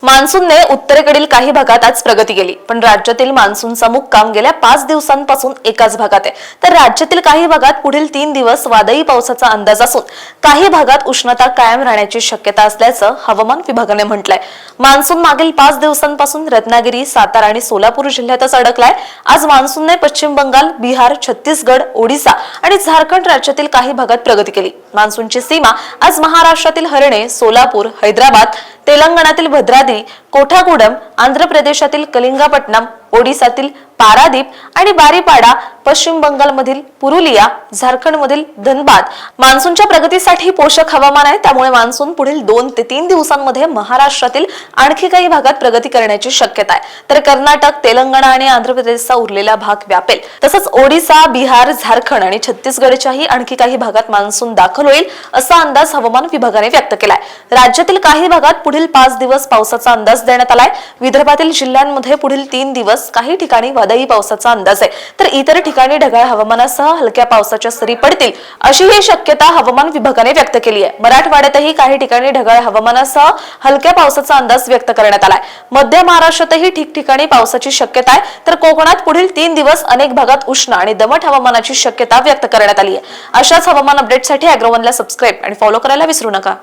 मान्सूनने उत्तरेकडील काही भागात आज प्रगती केली, पण राज्यातील मान्सूनचा मुक्काम गेल्या 5 दिवसांपासून एकाच भागात आहे. तर राज्यातील काही भागात पुढील 3 दिवस वादळी पावसाचा अंदाज असून काही भागात उष्णता कायम राहण्याची शक्यता असल्याचं हवामान विभागाने म्हटलंय. मान्सून मागील 5 दिवसांपासून रत्नागिरी, सातारा आणि सोलापूर जिल्ह्यातच अडकलाय. आज मान्सूनने पश्चिम बंगाल, बिहार, छत्तीसगड, ओडिसा आणि झारखंड राज्यातील काही भागात प्रगती केली. मान्सूनची सीमा आज महाराष्ट्रातील हरणे, सोलापूर, हैदराबाद, तेलंगणातील भद्राद्री, कोठागुडम, आंध्र प्रदेशातील कलिंगापट्टणम, ओडिसातील पारादीप आणि बारीपाडा, पश्चिम बंगालमधील पुरुलिया, झारखंडमधील धनबाद मान्सूनच्या प्रगतीसाठी पोषक हवामान आहे. त्यामुळे मान्सून पुढील 2 ते 3 दिवसांमध्ये महाराष्ट्रातील आणखी काही भागात प्रगती करण्याची शक्यता आहे. तर कर्नाटक, तेलंगणा आणि आंध्र प्रदेशचा उरलेला भाग व्यापेल. तसंच ओडिसा, बिहार, झारखंड आणि छत्तीसगडच्याही आणखी काही भागात मान्सून दाखल होईल असा अंदाज हवामान विभागाने व्यक्त केलाय. राज्यातील काही भागात पुढील 5 दिवस पावसाचा अंदाज देण्यात आलाय. विदर्भातील जिल्ह्यांमध्ये पुढील 3 दिवस काही ठिकाणी वादळी पावसाचा अंदाज आहे, तर इतर ठिकाणी ढगाळ हवामानासह हलक्या पावसाच्या सरी पडतील अशी ही शक्यता हवामान विभागाने व्यक्त केली आहे. मराठवाड्यातही काही ठिकाणी ढगाळ हवामानासह हलक्या पावसाचा अंदाज व्यक्त करण्यात आलाय. मध्य महाराष्ट्रातही ठिकठिकाणी पावसाची शक्यता आहे, तर कोकणात पुढील 3 दिवस अनेक भागात उष्ण आणि दमट हवामानाची शक्यता व्यक्त करण्यात आली आहे. अशाच हवामान अपडेटसाठी अॅग्रोवनला सबस्क्राईब आणि फॉलो करायला विसरू नका.